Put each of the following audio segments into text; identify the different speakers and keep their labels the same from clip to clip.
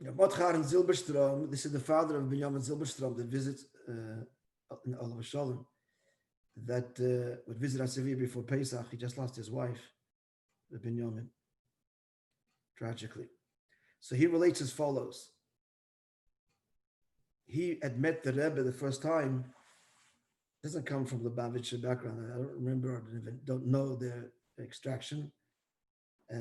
Speaker 1: Motchar and Zilberstrom, this is the father of Binyamin Zilberstrom that visits in Olav Shalom, that would visit Asavir before Pesach. He just lost his wife, the Binyamin, tragically. So he relates as follows. He had met the Rebbe the first time. Doesn't come from the Lubavitcher background. I don't remember or don't know their extraction. I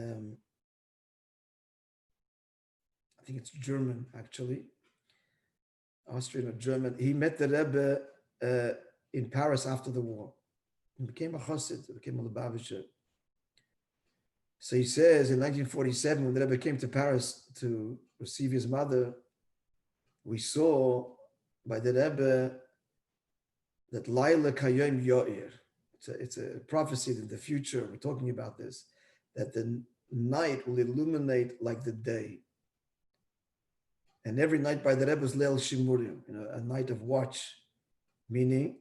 Speaker 1: think it's German, actually. Austrian or German. He met the Rebbe in Paris after the war. He became a Chassid, became a Lubavitcher. So he says in 1947, when the Rebbe came to Paris to receive his mother, we saw by the Rebbe that Laila Kayom Yoir, it's a prophecy in the future, we're talking about this, that the night will illuminate like the day. And every night by the Rebbe's Leil Shimurim, a night of watch, meaning,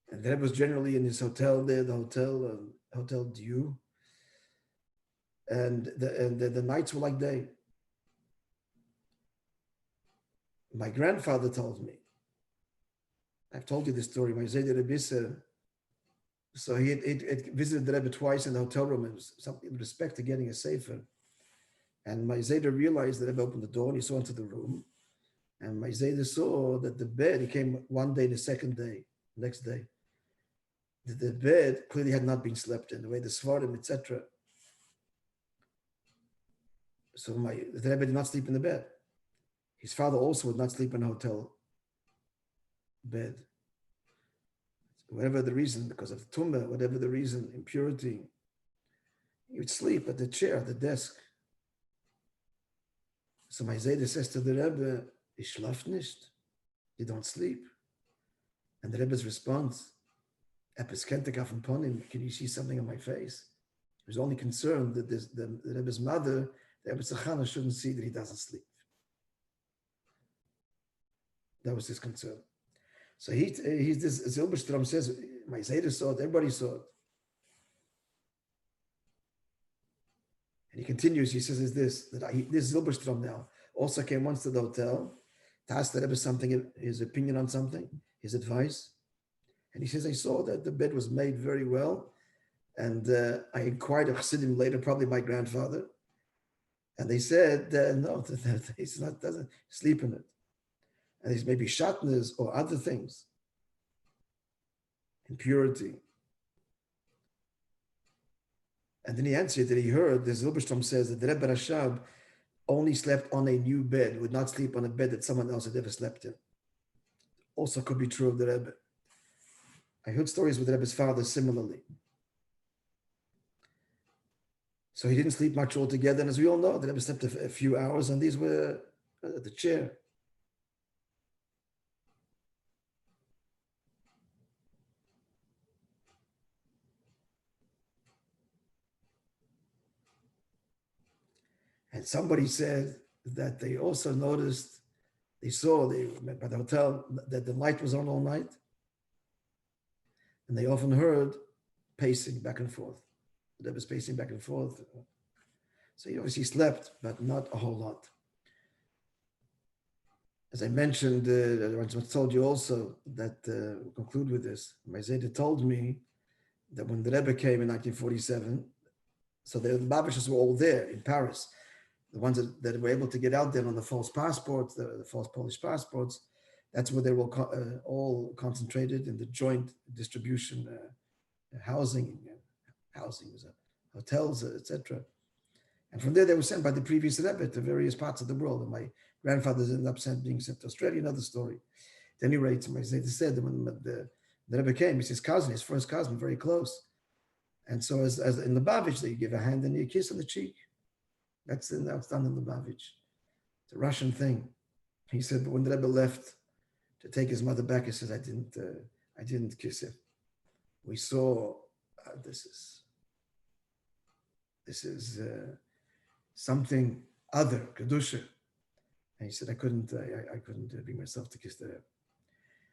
Speaker 1: and the Rebbe was generally in his hotel there, the Hotel Dieu, and the nights were like day. My grandfather told me, I've told you this story, my Zayde Rabbi said, so he had visited the Rebbe twice in the hotel room. It was something with respect to getting a sefer. And my Zayde realized that Rebbe opened the door and he saw into the room. And my Zayde saw that the bed, he came one day, the second day, next day, that the bed clearly had not been slept in, the way the Svarim, etc. So the Rebbe did not sleep in the bed. His father also would not sleep in a hotel bed. Whatever the reason, because of tumah, whatever the reason, impurity, he would sleep at the chair, the desk. So my Zayde says to the Rebbe, "Ich schlaf nicht, you don't sleep." And the Rebbe's response, "Epis kentek auf dem Ponim, can you see something on my face?" He was only concerned that the Rebbe's mother, the Rebbe Tzachana, shouldn't see that he doesn't sleep. That was his concern. So he's this Zilberstrom says, my Zayde saw it, everybody saw it. And he continues, he says, this Zilberstrom now also came once to the hotel to ask the Rebbe something, his opinion on something, his advice. And he says, I saw that the bed was made very well. And I inquired of Chassidim later, probably my grandfather. And they said, no, he doesn't sleep in it. And there's maybe shatnez or other things, impurity. And then he answered that he heard, the Zilberstrom says that the Rebbe Rashab only slept on a new bed, would not sleep on a bed that someone else had ever slept in. Also could be true of the Rebbe. I heard stories with the Rebbe's father similarly. So he didn't sleep much altogether. And as we all know, the Rebbe slept a few hours, and these were at the chair. And somebody said that they also noticed, they met by the hotel, that the light was on all night. And they often heard pacing back and forth. The Rebbe was pacing back and forth. So he obviously slept, but not a whole lot. As I mentioned, I once told you also that, we'll conclude with this. My Zayde told me that when the Rebbe came in 1947, so the Lubavitchers were all there in Paris. The ones that were able to get out there on the false passports, the false Polish passports, that's where they were all concentrated in the joint distribution, housing was hotels, etc. And from there, they were sent by the previous Rebbe to various parts of the world. And my grandfathers ended up being sent to Australia, another story. At any rate, my Zayde said that when the Rebbe came, it's his cousin, his first cousin, very close. And so as in the Lubavitch, they give a hand and a kiss on the cheek. That's done in the Lubavitch. It's a Russian thing. He said, but when the Rebbe left to take his mother back, he says, I didn't kiss him. We saw, this is something other, Kedusha. And he said, I couldn't bring myself to kiss the Rebbe.